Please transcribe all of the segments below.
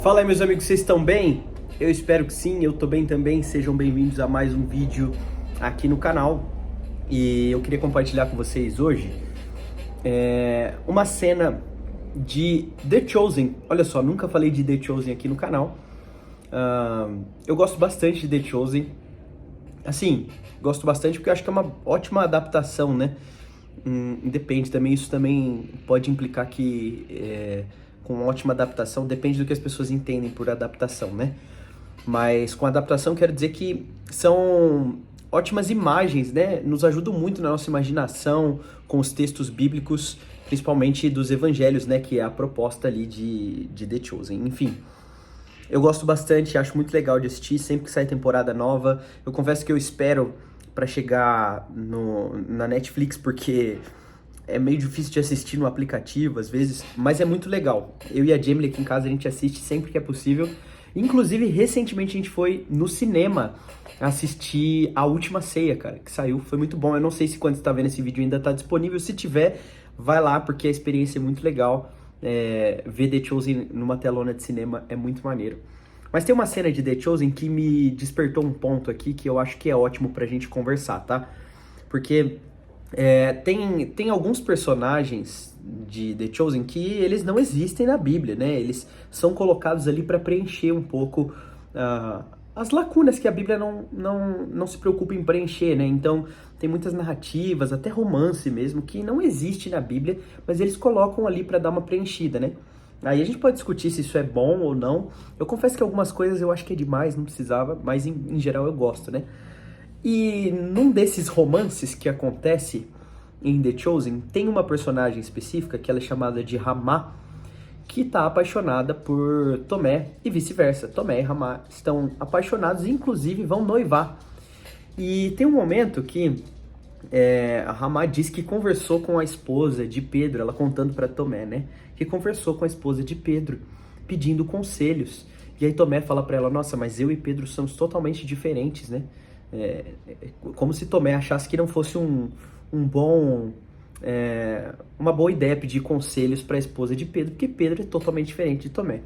Fala aí, meus amigos, vocês estão bem? Eu espero que sim, eu tô bem também. Sejam bem-vindos a mais um vídeo aqui no canal. E eu queria compartilhar com vocês hoje uma cena de The Chosen. Olha só, nunca falei de The Chosen aqui no canal. Eu gosto bastante de The Chosen. Assim, gosto bastante porque eu acho que é uma ótima adaptação, né? Depende também, isso também pode implicar que com ótima adaptação, depende do que as pessoas entendem por adaptação, né? Mas com adaptação quero dizer que são ótimas imagens, né? Nos ajudam muito na nossa imaginação com os textos bíblicos, principalmente dos evangelhos, né? Que é a proposta ali de The Chosen. Enfim, eu gosto bastante, acho muito legal de assistir, sempre que sai temporada nova. Eu confesso que eu espero para chegar na Netflix, porque é meio difícil de assistir no aplicativo às vezes, mas é muito legal. Eu e a Jamie aqui em casa, a gente assiste sempre que é possível. Inclusive, recentemente a gente foi no cinema assistir A Última Ceia, cara, que saiu, foi muito bom. Eu não sei se quando você tá vendo esse vídeo ainda tá disponível, se tiver, vai lá, porque a experiência é muito legal. Ver The Chosen numa telona de cinema é muito maneiro. Mas tem uma cena de The Chosen que me despertou um ponto aqui que eu acho que é ótimo pra gente conversar, tá? Porque tem alguns personagens de The Chosen que eles não existem na Bíblia, né? Eles são colocados ali para preencher um pouco as lacunas que a Bíblia não se preocupa em preencher, né? Então, tem muitas narrativas, até romance mesmo, que não existe na Bíblia, mas eles colocam ali para dar uma preenchida, né? Aí a gente pode discutir se isso é bom ou não. Eu confesso que algumas coisas eu acho que é demais, não precisava, mas em geral eu gosto, né? E num desses romances que acontece em The Chosen, tem uma personagem específica que ela é chamada de Ramá, que está apaixonada por Tomé e vice-versa. Tomé e Ramá estão apaixonados e inclusive vão noivar. E tem um momento que a Ramá diz que conversou com a esposa de Pedro, ela contando para Tomé, né? Que conversou com a esposa de Pedro, pedindo conselhos. E aí Tomé fala para ela, nossa, mas eu e Pedro somos totalmente diferentes, né? Como se Tomé achasse que não fosse uma boa ideia pedir conselhos para a esposa de Pedro, porque Pedro é totalmente diferente de Tomé.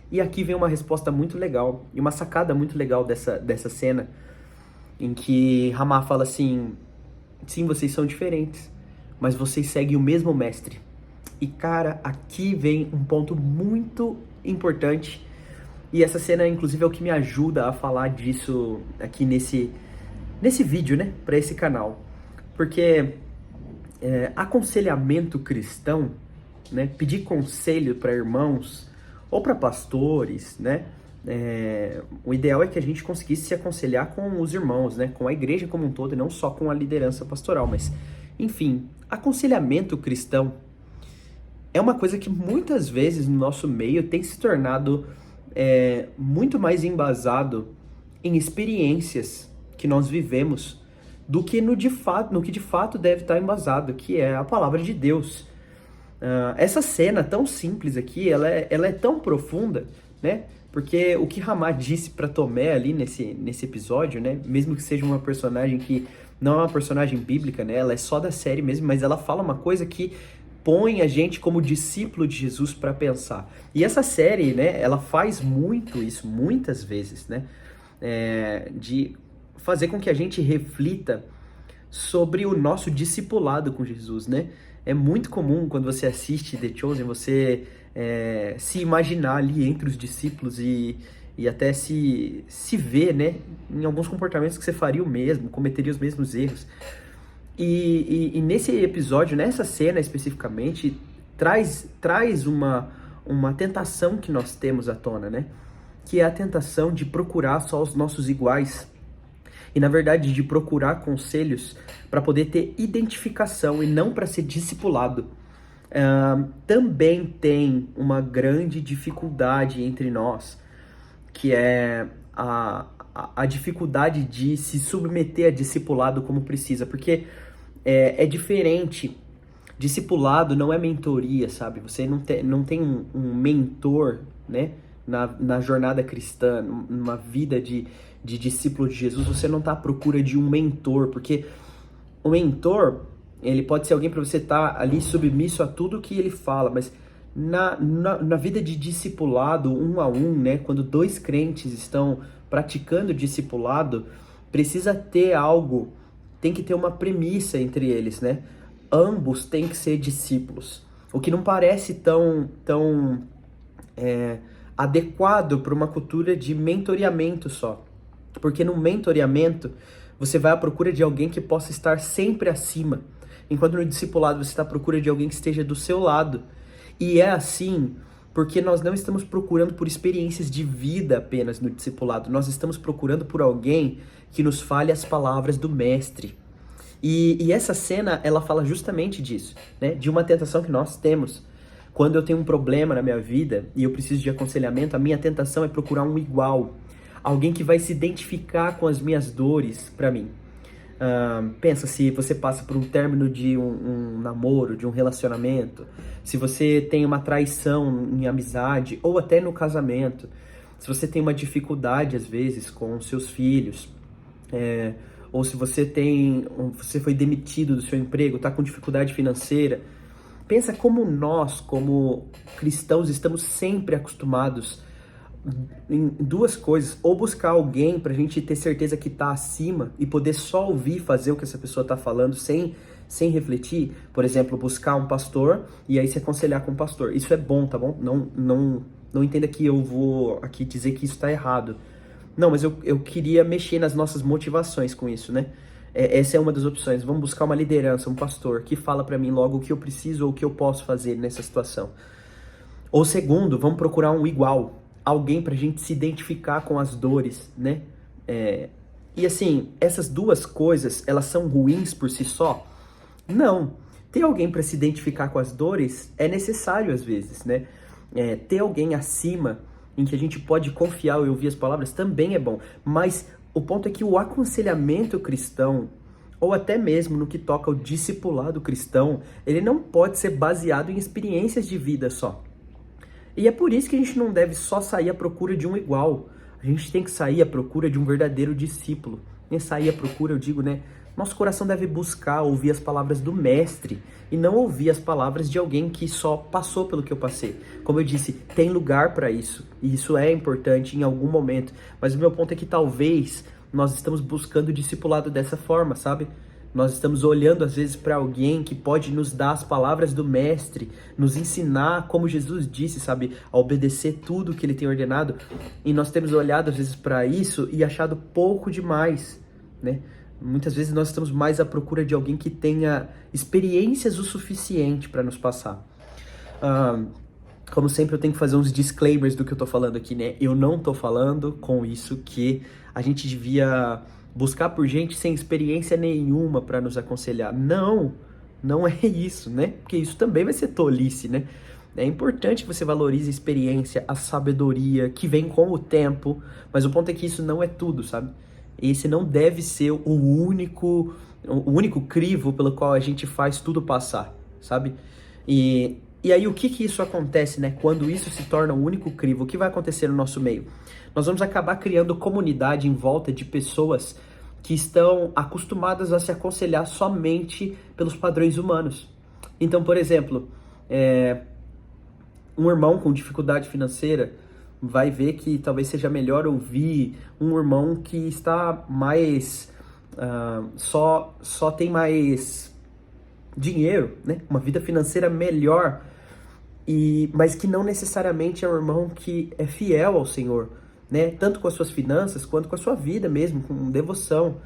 E aqui vem uma resposta muito legal, e uma sacada muito legal dessa cena, em que Ramá fala assim, sim, vocês são diferentes, mas vocês seguem o mesmo mestre. E cara, aqui vem um ponto muito importante, e essa cena, inclusive, é o que me ajuda a falar disso aqui nesse vídeo, né? Para esse canal. Porque aconselhamento cristão, né? Pedir conselho para irmãos ou para pastores, né? O ideal é que a gente conseguisse se aconselhar com os irmãos, né? Com a igreja como um todo e não só com a liderança pastoral. Mas, enfim, aconselhamento cristão é uma coisa que muitas vezes no nosso meio tem se tornado muito mais embasado em experiências que nós vivemos do que no que de fato deve estar embasado, que é a palavra de Deus. Essa cena tão simples aqui, ela é tão profunda, né? Porque o que Ramá disse para Tomé ali nesse episódio, né? Mesmo que seja uma personagem que não é uma personagem bíblica, né? Ela é só da série mesmo, mas ela fala uma coisa que põe a gente como discípulo de Jesus para pensar. E essa série, né, ela faz muito isso, muitas vezes, né, de fazer com que a gente reflita sobre o nosso discipulado com Jesus, né? É muito comum quando você assiste The Chosen, você se imaginar ali entre os discípulos e até se ver, né, em alguns comportamentos que você faria o mesmo, cometeria os mesmos erros. E nesse episódio, nessa cena especificamente, traz uma tentação que nós temos à tona, né? Que é a tentação de procurar só os nossos iguais. E, na verdade, de procurar conselhos para poder ter identificação e não para ser discipulado. Também tem uma grande dificuldade entre nós, que é a dificuldade de se submeter a discipulado como precisa, porque é diferente. Discipulado não é mentoria, sabe? Você não tem um mentor, né? Na jornada cristã, numa vida de discípulo de Jesus, você não está à procura de um mentor, porque o mentor, ele pode ser alguém para você estar ali submisso a tudo que ele fala, mas Na vida de discipulado, um a um, né? Quando dois crentes estão praticando discipulado, precisa ter algo, tem que ter uma premissa entre eles, né? Ambos têm que ser discípulos. O que não parece tão adequado para uma cultura de mentoreamento só. Porque no mentoreamento, você vai à procura de alguém que possa estar sempre acima. Enquanto no discipulado você está à procura de alguém que esteja do seu lado. E é assim porque nós não estamos procurando por experiências de vida apenas no discipulado. Nós estamos procurando por alguém que nos fale as palavras do mestre. E essa cena, ela fala justamente disso, né? De uma tentação que nós temos. Quando eu tenho um problema na minha vida e eu preciso de aconselhamento, a minha tentação é procurar um igual. Alguém que vai se identificar com as minhas dores para mim. Pensa, se você passa por um término de um namoro, de um relacionamento, se você tem uma traição em amizade ou até no casamento, se você tem uma dificuldade às vezes com seus filhos, ou se você foi demitido do seu emprego, está com dificuldade financeira, pensa como nós, como cristãos, estamos sempre acostumados em duas coisas: ou buscar alguém pra gente ter certeza que tá acima e poder só ouvir fazer o que essa pessoa tá falando sem refletir. Por exemplo, buscar um pastor e aí se aconselhar com o pastor. Isso é bom, tá bom? Não entenda que eu vou aqui dizer que isso tá errado. Não, mas eu queria mexer nas nossas motivações com isso, né? Essa é uma das opções. Vamos buscar uma liderança, um pastor que fala pra mim logo o que eu preciso ou o que eu posso fazer nessa situação. Ou segundo, vamos procurar um igual. Alguém pra gente se identificar com as dores, né? E assim, essas duas coisas, elas são ruins por si só? Não. Ter alguém para se identificar com as dores é necessário às vezes, né? Ter alguém acima em que a gente pode confiar e ouvir as palavras também é bom. Mas o ponto é que o aconselhamento cristão, ou até mesmo no que toca ao discipulado cristão, ele não pode ser baseado em experiências de vida só. E é por isso que a gente não deve só sair à procura de um igual. A gente tem que sair à procura de um verdadeiro discípulo. Nem sair à procura, eu digo, né? Nosso coração deve buscar ouvir as palavras do mestre e não ouvir as palavras de alguém que só passou pelo que eu passei. Como eu disse, tem lugar para isso. E isso é importante em algum momento. Mas o meu ponto é que talvez nós estamos buscando o discipulado dessa forma, sabe? Nós estamos olhando às vezes para alguém que pode nos dar as palavras do mestre, nos ensinar, como Jesus disse, sabe, a obedecer tudo que ele tem ordenado. E nós temos olhado às vezes para isso e achado pouco demais, né? Muitas vezes nós estamos mais à procura de alguém que tenha experiências o suficiente para nos passar. Como sempre, eu tenho que fazer uns disclaimers do que eu tô falando aqui, né? Eu não tô falando com isso que a gente devia buscar por gente sem experiência nenhuma para nos aconselhar. Não é isso, né? Porque isso também vai ser tolice, né? É importante que você valorize a experiência, a sabedoria que vem com o tempo, mas o ponto é que isso não é tudo, sabe? Esse não deve ser o único crivo pelo qual a gente faz tudo passar, sabe? E aí o que isso acontece, né? Quando isso se torna o único crivo, o que vai acontecer no nosso meio? Nós vamos acabar criando comunidade em volta de pessoas que estão acostumadas a se aconselhar somente pelos padrões humanos. Então, por exemplo, um irmão com dificuldade financeira vai ver que talvez seja melhor ouvir um irmão que está mais... só tem mais dinheiro, né? Uma vida financeira melhor, mas que não necessariamente é um irmão que é fiel ao Senhor, né? Tanto com as suas finanças quanto com a sua vida mesmo, com devoção.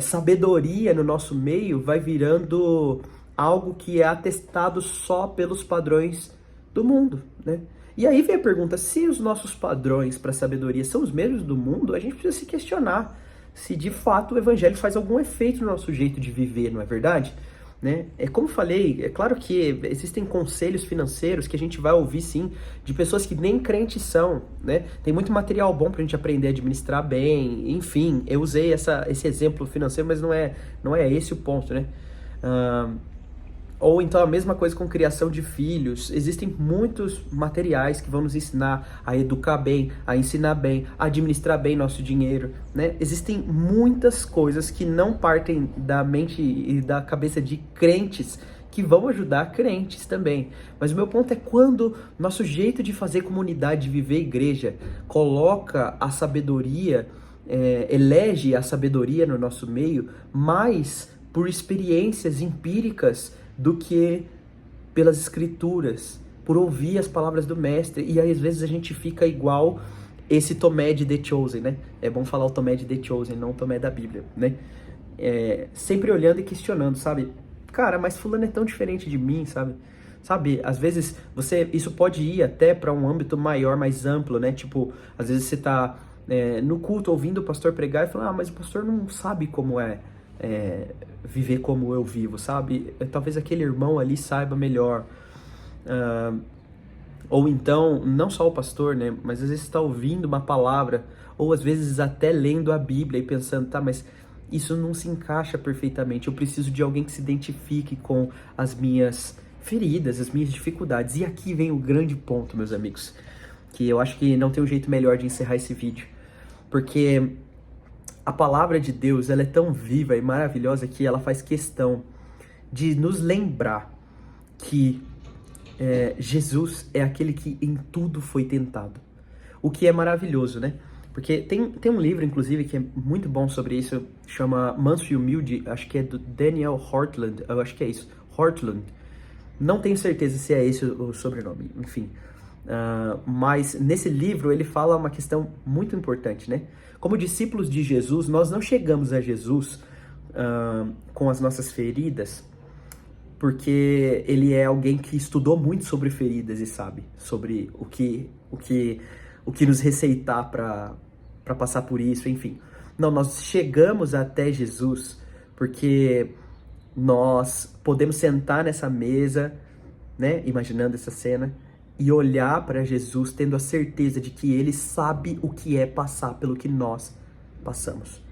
Sabedoria no nosso meio vai virando algo que é atestado só pelos padrões do mundo, né? E aí vem a pergunta: se os nossos padrões para sabedoria são os mesmos do mundo, a gente precisa se questionar se de fato o evangelho faz algum efeito no nosso jeito de viver, não é verdade? Né? Como eu falei, é claro que existem conselhos financeiros que a gente vai ouvir sim, de pessoas que nem crentes são, né? Tem muito material bom pra gente aprender a administrar bem, enfim, eu usei esse exemplo financeiro, mas não é esse o ponto, né? Ou então a mesma coisa com criação de filhos. Existem muitos materiais que vão nos ensinar a educar bem, a ensinar bem, a administrar bem nosso dinheiro, né? Existem muitas coisas que não partem da mente e da cabeça de crentes que vão ajudar crentes também. Mas o meu ponto é quando nosso jeito de fazer comunidade, de viver igreja, coloca a sabedoria, elege a sabedoria no nosso meio, mais por experiências empíricas do que pelas escrituras, por ouvir as palavras do mestre, e aí às vezes a gente fica igual esse Tomé de The Chosen, né? É bom falar o Tomé de The Chosen, não o Tomé da Bíblia, né? Sempre olhando e questionando, sabe? Cara, mas fulano é tão diferente de mim, sabe? Sabe, às vezes isso pode ir até para um âmbito maior, mais amplo, né? Tipo, às vezes você tá no culto ouvindo o pastor pregar e falando, mas o pastor não sabe como é viver como eu vivo, sabe? Talvez aquele irmão ali saiba melhor. Ou então, não só o pastor, né? Mas às vezes está ouvindo uma palavra, ou às vezes até lendo a Bíblia e pensando, tá, mas isso não se encaixa perfeitamente. Eu preciso de alguém que se identifique com as minhas feridas, as minhas dificuldades. E aqui vem o grande ponto, meus amigos, que eu acho que não tem um jeito melhor de encerrar esse vídeo. Porque a palavra de Deus, ela é tão viva e maravilhosa que ela faz questão de nos lembrar que Jesus é aquele que em tudo foi tentado. O que é maravilhoso, né? Porque tem um livro, inclusive, que é muito bom sobre isso, chama Manso e Humilde, acho que é do Daniel Hortland, eu acho que é isso, Hortland. Não tenho certeza se é esse o sobrenome, enfim. Mas nesse livro ele fala uma questão muito importante, né? Como discípulos de Jesus, nós não chegamos a Jesus com as nossas feridas, porque ele é alguém que estudou muito sobre feridas e sabe sobre o que nos receitar para passar por isso, enfim. Não, nós chegamos até Jesus porque nós podemos sentar nessa mesa, né, imaginando essa cena, e olhar para Jesus tendo a certeza de que ele sabe o que é passar pelo que nós passamos.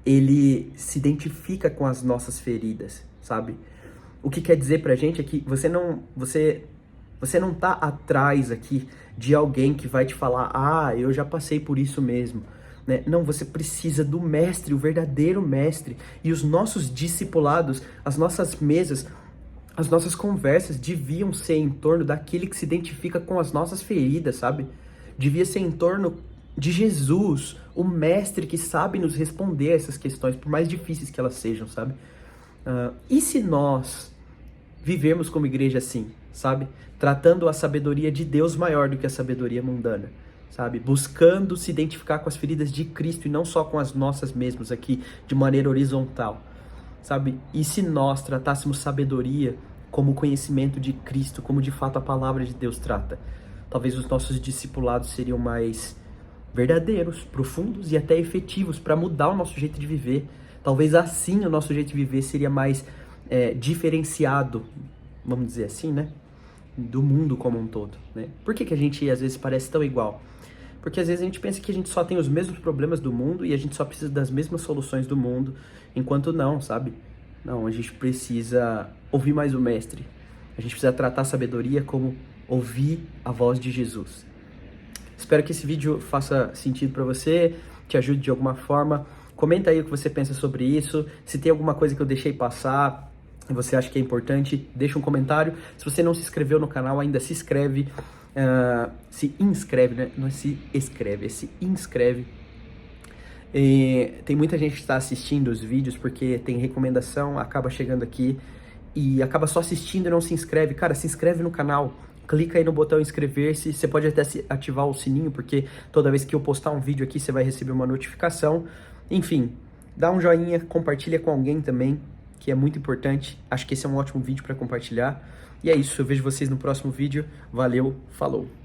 Ele se identifica com as nossas feridas, sabe? O que quer dizer pra gente é que você não tá atrás aqui de alguém que vai te falar, eu já passei por isso mesmo, né? Não, você precisa do mestre, o verdadeiro mestre. E os nossos discipulados, as nossas mesas, as nossas conversas deviam ser em torno daquele que se identifica com as nossas feridas, sabe? Devia ser em torno de Jesus, o mestre que sabe nos responder a essas questões, por mais difíceis que elas sejam, sabe? E se nós vivermos como igreja assim, sabe? Tratando a sabedoria de Deus maior do que a sabedoria mundana, sabe? Buscando se identificar com as feridas de Cristo e não só com as nossas mesmas aqui, de maneira horizontal, sabe? E se nós tratássemos sabedoria como conhecimento de Cristo, como de fato a palavra de Deus trata, talvez os nossos discipulados seriam mais verdadeiros, profundos e até efetivos para mudar o nosso jeito de viver. Talvez assim o nosso jeito de viver seria mais diferenciado, vamos dizer assim, né? Do mundo como um todo, né? Por que a gente às vezes parece tão igual? Porque às vezes a gente pensa que a gente só tem os mesmos problemas do mundo e a gente só precisa das mesmas soluções do mundo, enquanto não, sabe? Não, a gente precisa ouvir mais o mestre. A gente precisa tratar a sabedoria como ouvir a voz de Jesus. Espero que esse vídeo faça sentido para você, te ajude de alguma forma. Comenta aí o que você pensa sobre isso. Se tem alguma coisa que eu deixei passar e você acha que é importante, deixa um comentário. Se você não se inscreveu no canal, ainda se inscreve. Se inscreve, né? Não é se inscreve, é se inscreve. E tem muita gente que está assistindo os vídeos porque tem recomendação, acaba chegando aqui e acaba só assistindo e não se inscreve. Cara, se inscreve no canal. Clica aí no botão inscrever-se, você pode até ativar o sininho, porque toda vez que eu postar um vídeo aqui, você vai receber uma notificação. Enfim, dá um joinha, compartilha com alguém também, que é muito importante. Acho que esse é um ótimo vídeo para compartilhar. E é isso, eu vejo vocês no próximo vídeo. Valeu, falou!